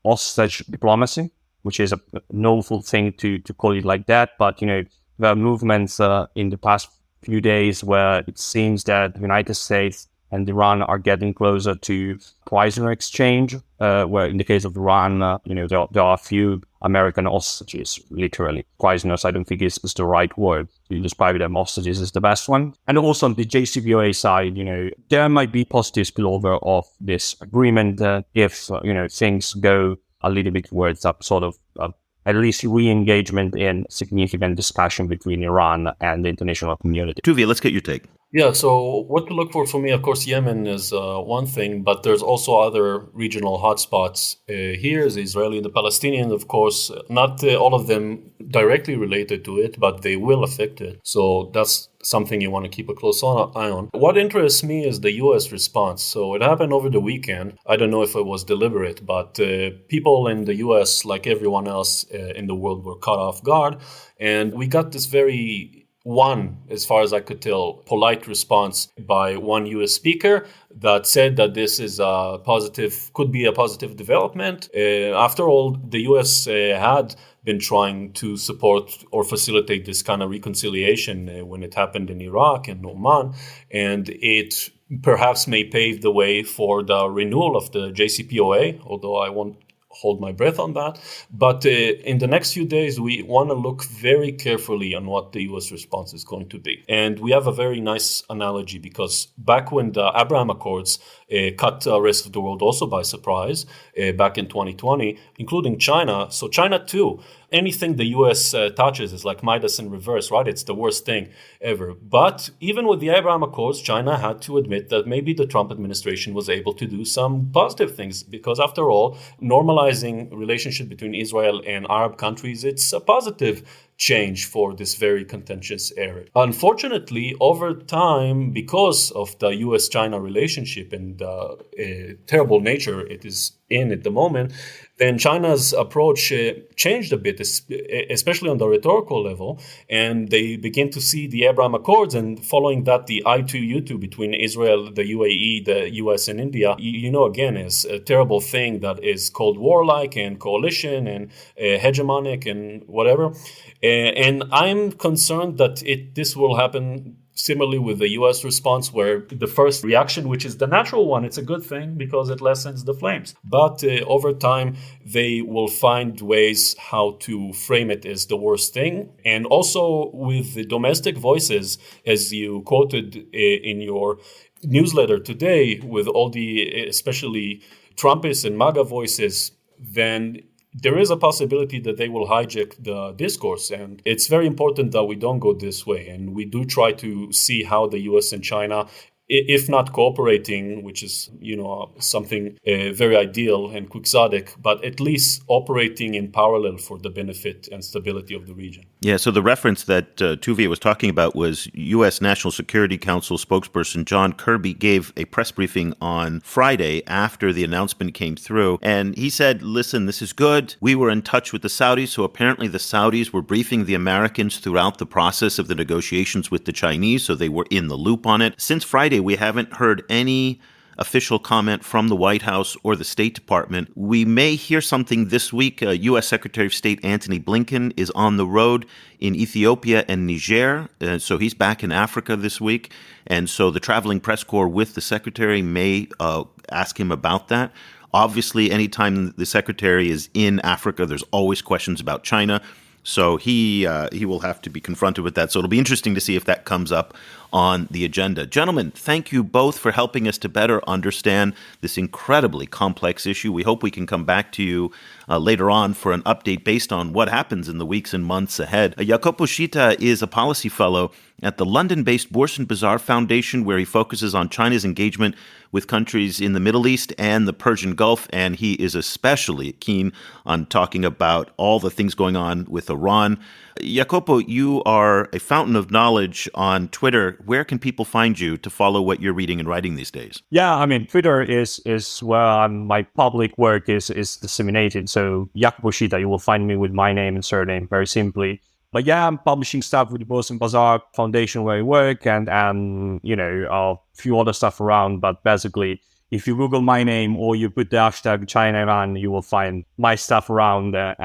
hostage diplomacy, which is an awful thing to call it like that. But, there are movements in the past few days where it seems that the United States and Iran are getting closer to prisoner exchange, where in the case of Iran, there are a few American hostages, literally. Prisoners, I don't think is the right word. You describe them, hostages is the best one. And also on the JCPOA side, there might be positive spillover of this agreement if, things go a little bit towards that sort of at least re-engagement in significant discussion between Iran and the international community. Tuvia, let's get your take. Yeah, so what to look for me, of course, Yemen is one thing, but there's also other regional hotspots. Here is the Israeli and the Palestinian, of course, not all of them directly related to it, but they will affect it. So that's something you want to keep a close eye on. What interests me is the U.S. response. So it happened over the weekend. I don't know if it was deliberate, but people in the U.S., like everyone else in the world, were caught off guard. And we got this as far as I could tell, polite response by one U.S. speaker that said that this is could be a positive development. After all, the U.S. had been trying to support or facilitate this kind of reconciliation when it happened in Iraq and Oman, and it perhaps may pave the way for the renewal of the JCPOA, although I won't hold my breath on that. But in the next few days, we want to look very carefully on what the U.S. response is going to be. And we have a very nice analogy, because back when the Abraham Accords cut the rest of the world also by surprise back in 2020, including China. So China too, anything the U.S. touches is like Midas in reverse, right? It's the worst thing ever. But even with the Abraham Accords, China had to admit that maybe the Trump administration was able to do some positive things, because after all, normalizing relationship between Israel and Arab countries, it's a positive change for this very contentious area. Unfortunately, over time, because of the U.S.-China relationship and the terrible nature it is in at the moment, then China's approach changed a bit, especially on the rhetorical level, and they begin to see the Abraham Accords, and following that, the I2U2 between Israel, the UAE, the US, and India, again, is a terrible thing that is Cold War-like and coalition and hegemonic and whatever. And I'm concerned that this will happen similarly with the U.S. response, where the first reaction, which is the natural one, it's a good thing because it lessens the flames. But over time, they will find ways how to frame it as the worst thing. And also with the domestic voices, as you quoted in your newsletter today, with all the especially Trumpist and MAGA voices, then there is a possibility that they will hijack the discourse. And it's very important that we don't go this way. And we do try to see how the US and China, if not cooperating, which is, something very ideal and quixotic, but at least operating in parallel for the benefit and stability of the region. Yeah, so the reference that Tuvia was talking about was U.S. National Security Council spokesperson John Kirby gave a press briefing on Friday after the announcement came through. And he said, listen, this is good. We were in touch with the Saudis, so apparently the Saudis were briefing the Americans throughout the process of the negotiations with the Chinese, so they were in the loop on it. Since Friday, we haven't heard any official comment from the White House or the State Department. We may hear something this week. U.S. Secretary of State Antony Blinken is on the road in Ethiopia and Niger, so he's back in Africa this week. And so the traveling press corps with the secretary may ask him about that. Obviously, anytime the secretary is in Africa, there's always questions about China. So he will have to be confronted with that. So it'll be interesting to see if that comes up on the agenda. Gentlemen, thank you both for helping us to better understand this incredibly complex issue. We hope we can come back to you later on for an update based on what happens in the weeks and months ahead. Jacinto Scito is a policy fellow at the London-based Bourse Bazaar Foundation, where he focuses on China's engagement with countries in the Middle East and the Persian Gulf, and he is especially keen on talking about all the things going on with Iran. Jacinto, you are a fountain of knowledge on Twitter. Where can people find you to follow what you're reading and writing these days? Yeah, I mean, Twitter is where my public work is disseminated. So Jacinto Scito, you will find me with my name and surname very simply. But yeah, I'm publishing stuff with the Bourse Bazaar Foundation where I work and you know, a few other stuff around. But basically, if you Google my name or you put the hashtag China-Iran, you will find my stuff around there.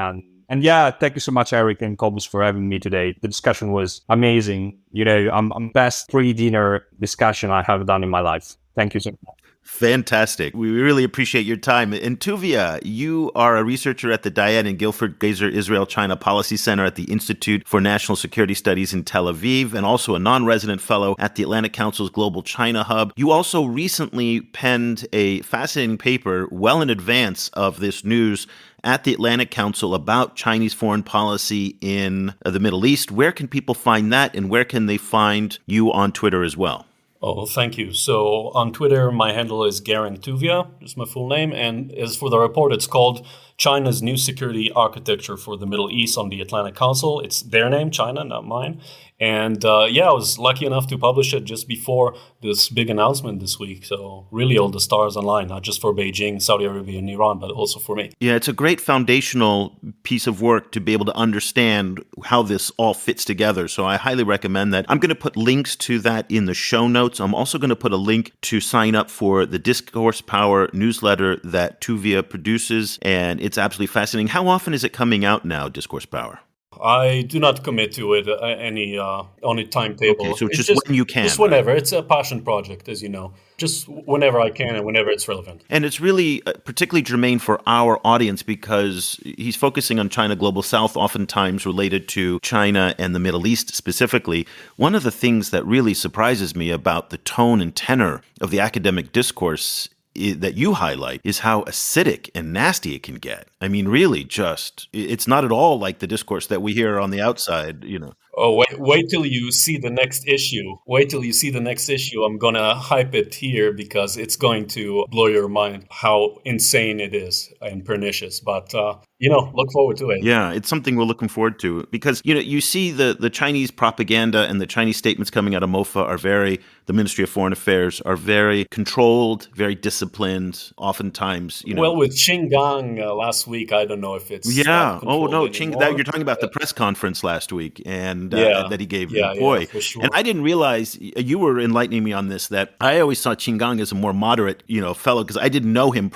And yeah, thank you so much, Eric and Cobus, for having me today. The discussion was amazing. You know, I'm best pre-dinner discussion I have done in my life. Thank you so much. Fantastic. We really appreciate your time. And Tuvia, you are a researcher at the Diane and Guilford Gazer Israel-China Policy Center at the Institute for National Security Studies in Tel Aviv, and also a non-resident fellow at the Atlantic Council's Global China Hub. You also recently penned a fascinating paper well in advance of this news at the Atlantic Council about Chinese foreign policy in the Middle East. Where can people find that, and where can they find you on Twitter as well? Oh, thank you. So on Twitter, my handle is Gehring Tuvia, just my full name. And as for the report, it's called China's New Security Architecture for the Middle East on the Atlantic Council. It's their name, China, not mine. And I was lucky enough to publish it just before this big announcement this week. So really all the stars align, not just for Beijing, Saudi Arabia, and Iran, but also for me. Yeah, it's a great foundational piece of work to be able to understand how this all fits together. So I highly recommend that. I'm going to put links to that in the show notes. I'm also going to put a link to sign up for the Discourse Power newsletter that Tuvia produces. And it's absolutely fascinating. How often is it coming out now, Discourse Power? I do not commit to it on a timetable. Okay, so it's just when you can. Just whenever. It's a passion project, as you know. Just whenever I can and whenever it's relevant. And it's really particularly germane for our audience because he's focusing on China Global South, oftentimes related to China and the Middle East specifically. One of the things that really surprises me about the tone and tenor of the academic discourse that you highlight is how acidic and nasty it can get. I mean, really, it's not at all like the discourse that we hear on the outside, you know. Oh, wait till you see the next issue. Wait till you see the next issue. I'm going to hype it here because it's going to blow your mind how insane it is and pernicious. But, look forward to it. Yeah, it's something we're looking forward to because, you see the Chinese propaganda and the Chinese statements coming out of MOFA the Ministry of Foreign Affairs are very controlled, very disciplined, oftentimes, Well, with Qin Gang last week, I don't know if it's yeah. Oh, no, anymore. you're talking about the press conference last week and that he gave. Boy, for sure. And I didn't realize, you were enlightening me on this, that I always saw Qin Gang as a more moderate, fellow, because I didn't know him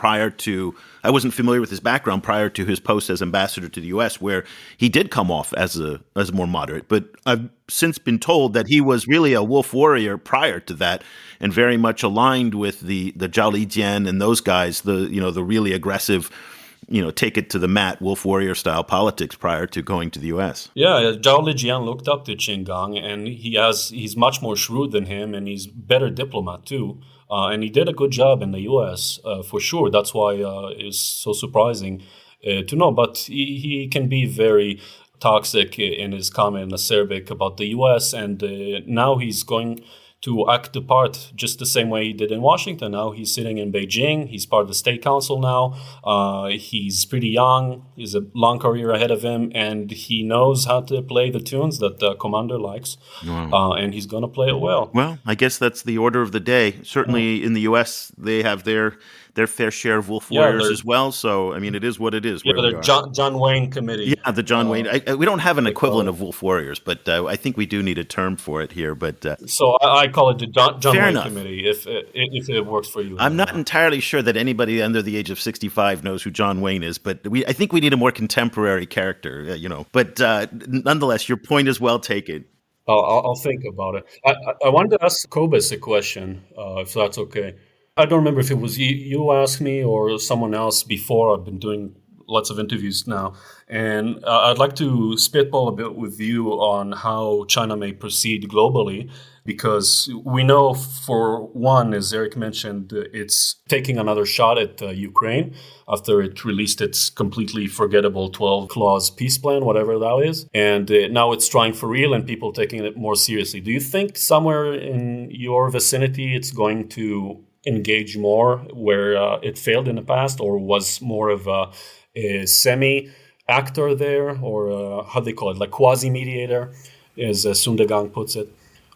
I wasn't familiar with his background prior to his post as ambassador to the U.S., where he did come off as a more moderate. But I've since been told that he was really a wolf warrior prior to that, and very much aligned with the Zhao Lijian and those guys, the really aggressive, take it to the mat, wolf warrior style politics prior to going to the U.S. Yeah, Zhao Lijian looked up to Qin Gang, and he's much more shrewd than him, and he's better diplomat too. And he did a good job in the U.S. For sure. That's why it's so surprising to know. But he can be very toxic in his comment, acerbic about the U.S. And now he's going to act the part just the same way he did in Washington. Now he's sitting in Beijing. He's part of the State Council now. He's pretty young. He's a long career ahead of him, and he knows how to play the tunes that the commander likes. Wow. And he's going to play it well. Well, I guess that's the order of the day. Certainly in the U.S., they have their their fair share of wolf Yeah, warriors as well. So, I mean, it is what it is yeah, where we the are. John Wayne Committee. Yeah, the John Wayne. We don't have an they call equivalent it. of wolf warriors, but I think we do need a term for it here. But So I call it the John fair Wayne enough. Committee, if it works for you. I'm not entirely sure that anybody under the age of 65 knows who John Wayne is, but I think we need a more contemporary character, But nonetheless, your point is well taken. I'll think about it. I wanted to ask Cobus a question, if that's okay. I don't remember if it was you asked me or someone else before. I've been doing lots of interviews now, and I'd like to spitball a bit with you on how China may proceed globally, because we know, for one, as Eric mentioned, it's taking another shot at Ukraine after it released its completely forgettable 12-clause peace plan, whatever that is. And now it's trying for real and people taking it more seriously. Do you think somewhere in your vicinity it's going to engage more where it failed in the past, or was more of a semi-actor there, or how do they call it, like quasi-mediator, as Sundegang puts it?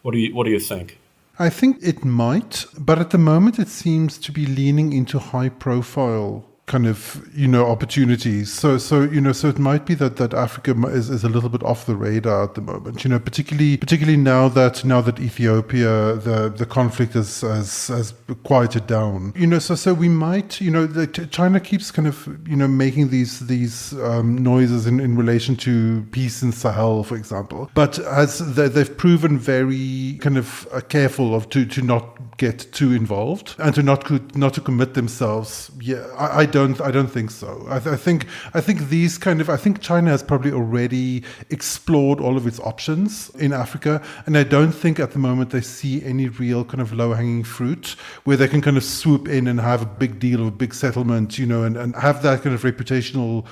What do you think? I think it might, but at the moment it seems to be leaning into high profile kind of, opportunities. So it might be that Africa is a little bit off the radar at the moment, particularly now that Ethiopia, the conflict has quieted down, so we might, China keeps kind of, making these noises in relation to peace in Sahel, for example, but as they've proven very kind of careful to not get too involved and to not to commit themselves. Yeah, I don't think so. I think China has probably already explored all of its options in Africa, and I don't think at the moment they see any real kind of low-hanging fruit where they can kind of swoop in and have a big deal or a big settlement, and have that kind of reputational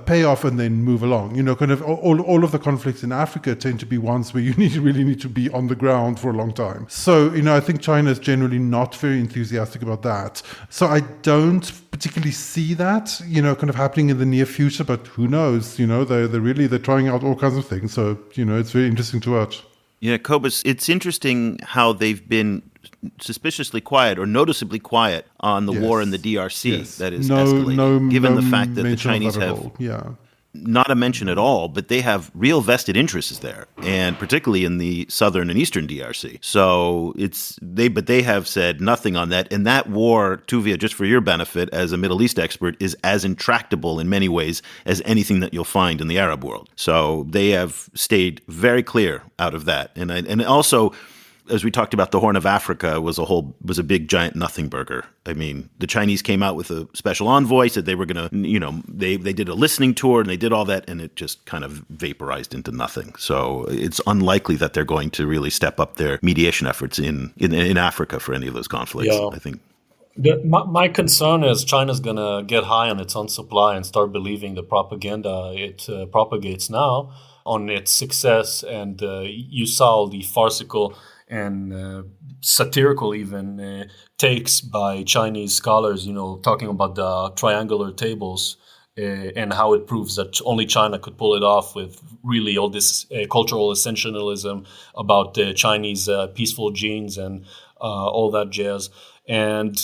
payoff and then move along. Kind of all of the conflicts in Africa tend to be ones where you really need to be on the ground for a long time. So, I think China is generally not very enthusiastic about that. So I don't particularly see that, kind of happening in the near future, but who knows? They're trying out all kinds of things. So, it's very interesting to watch. Yeah, Cobus, it's interesting how they've been suspiciously quiet or noticeably quiet on the war in the DRC that is escalating, given the fact that the Chinese have not a mention at all, but they have real vested interests there, and particularly in the southern and eastern DRC. So they have said nothing on that. And that war, Tuvia, just for your benefit as a Middle East expert, is as intractable in many ways as anything that you'll find in the Arab world. So they have stayed very clear out of that. And also, as we talked about, the Horn of Africa was a big giant nothing burger. I mean, the Chinese came out with a special envoy, said they were going to, they did a listening tour and they did all that, and it just kind of vaporized into nothing. So it's unlikely that they're going to really step up their mediation efforts in Africa for any of those conflicts, I think. My concern is China's going to get high on its own supply and start believing the propaganda it propagates now on its success. And you saw the farcical and satirical even takes by Chinese scholars, talking about the triangular tables and how it proves that only China could pull it off, with really all this cultural essentialism about Chinese peaceful genes and all that jazz. And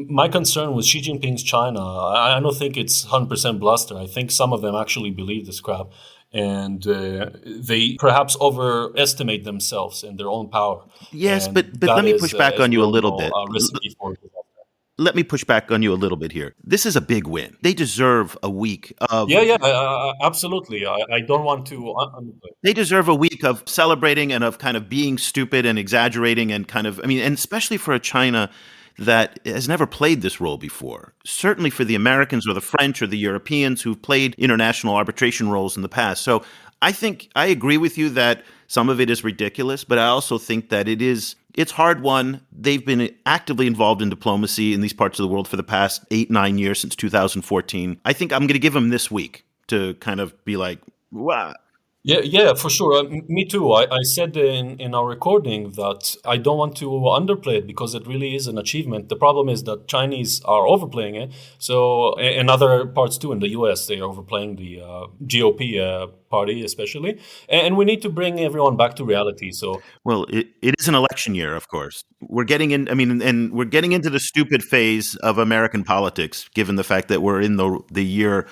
my concern with Xi Jinping's China, I don't think it's 100% bluster. I think some of them actually believe this crap. And they perhaps overestimate themselves and their own power. Yes, and but let me push back on you a little bit. Let me push back on you a little bit here. This is a big win. They deserve a week of... Absolutely. I don't want to... They deserve a week of celebrating and of kind of being stupid and exaggerating and kind of... and especially for a China that has never played this role before. Certainly for the Americans or the French or the Europeans who've played international arbitration roles in the past. So I think I agree with you that some of it is ridiculous, but I also think that it's hard won. They've been actively involved in diplomacy in these parts of the world for the past 8-9 years, since 2014. I think I'm going to give them this week to kind of be like, wow. Yeah, for sure. Me too. I said in our recording that I don't want to underplay it because it really is an achievement. The problem is that Chinese are overplaying it. So, in other parts too, in the US, they are overplaying the GOP party, especially. And we need to bring everyone back to reality. So, Well, it is an election year, of course. We're getting in, I mean, and we're getting into the stupid phase of American politics, given the fact that we're in the year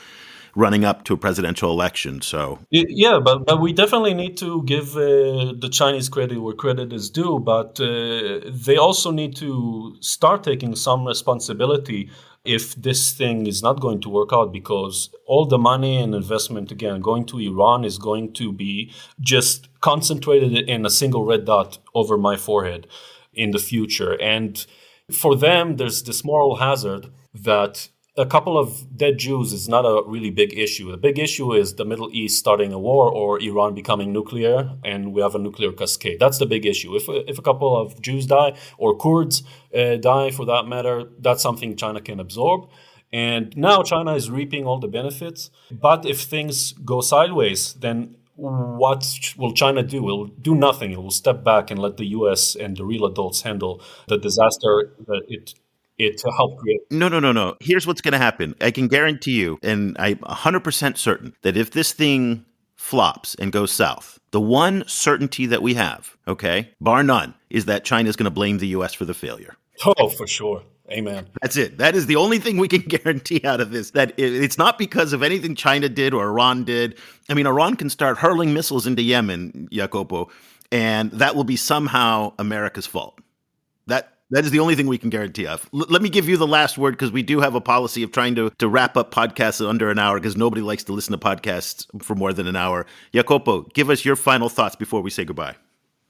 running up to a presidential election. So, yeah, but we definitely need to give the Chinese credit where credit is due. But they also need to start taking some responsibility if this thing is not going to work out, because all the money and investment, again, going to Iran is going to be just concentrated in a single red dot over my forehead in the future. And for them, there's this moral hazard that a couple of dead Jews is not a really big issue. The big issue is the Middle East starting a war or Iran becoming nuclear and we have a nuclear cascade. That's the big issue. If a couple of Jews die or Kurds die for that matter, that's something China can absorb. And now China is reaping all the benefits. But if things go sideways, then what will China do? It will do nothing. It will step back and let the US and the real adults handle the disaster that it helped create. No. Here's what's going to happen. I can guarantee you, and I'm 100% certain, that if this thing flops and goes south, the one certainty that we have, okay, bar none, is that China is going to blame the U.S. for the failure. Oh, for sure. Amen. That's it. That is the only thing we can guarantee out of this, that it's not because of anything China did or Iran did. I mean, Iran can start hurling missiles into Yemen, Jacopo, and that will be somehow America's fault. That is the only thing we can guarantee of. Let me give you the last word, because we do have a policy of trying to wrap up podcasts in under an hour, because nobody likes to listen to podcasts for more than an hour. Jacopo, give us your final thoughts before we say goodbye.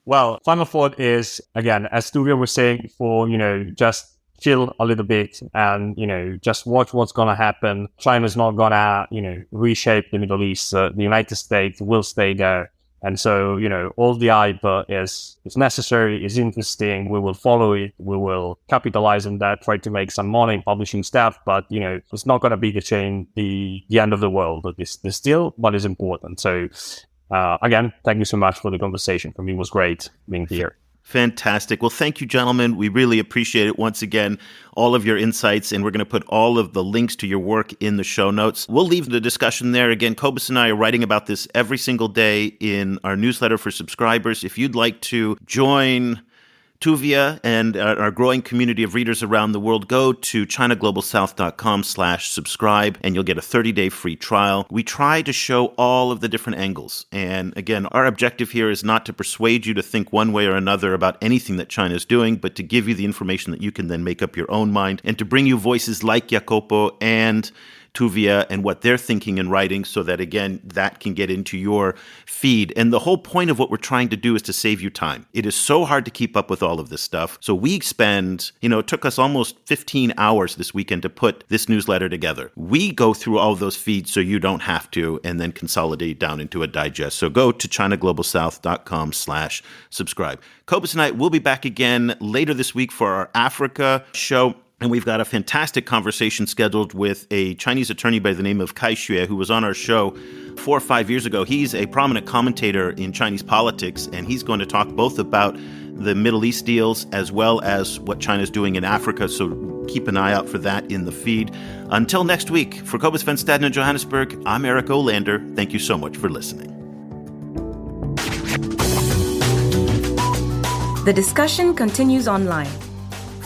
Well, final thought is, again, as Tuvia was saying before, just chill a little bit and, just watch what's going to happen. China's not going to, reshape the Middle East. The United States will stay there. And so, all the hype is necessary, is interesting. We will follow it. We will capitalize on that, try to make some money publishing stuff. But, it's not going to be the end of the world. It's still, but it's important. So, again, thank you so much for the conversation. For me, it was great being here. Fantastic. Well, thank you, gentlemen. We really appreciate it. Once again, all of your insights, and we're going to put all of the links to your work in the show notes. We'll leave the discussion there. Again, Cobus and I are writing about this every single day in our newsletter for subscribers. If you'd like to join Tuvia and our growing community of readers around the world, go to ChinaGlobalSouth.com/subscribe, and you'll get a 30-day free trial. We try to show all of the different angles. And again, our objective here is not to persuade you to think one way or another about anything that China is doing, but to give you the information that you can then make up your own mind, and to bring you voices like Jacopo and Tuvia and what they're thinking and writing, so that, again, that can get into your feed. And the whole point of what we're trying to do is to save you time. It is so hard to keep up with all of this stuff. So we spend, it took us almost 15 hours this weekend to put this newsletter together. We go through all of those feeds so you don't have to, and then consolidate down into a digest. So go to ChinaGlobalSouth.com/subscribe. Cobus and I will be back again later this week for our Africa show. And we've got a fantastic conversation scheduled with a Chinese attorney by the name of Kai Xue, who was on our show 4 or 5 years ago. He's a prominent commentator in Chinese politics, and he's going to talk both about the Middle East deals as well as what China's doing in Africa. So keep an eye out for that in the feed. Until next week, for Cobus van Staden in Johannesburg, I'm Eric Olander. Thank you so much for listening. The discussion continues online.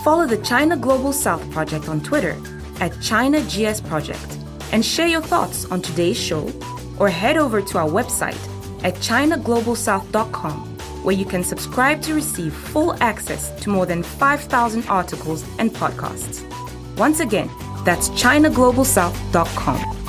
Follow the China Global South Project on Twitter @ChinaGS Project and share your thoughts on today's show, or head over to our website at ChinaGlobalSouth.com, where you can subscribe to receive full access to more than 5,000 articles and podcasts. Once again, that's ChinaGlobalSouth.com.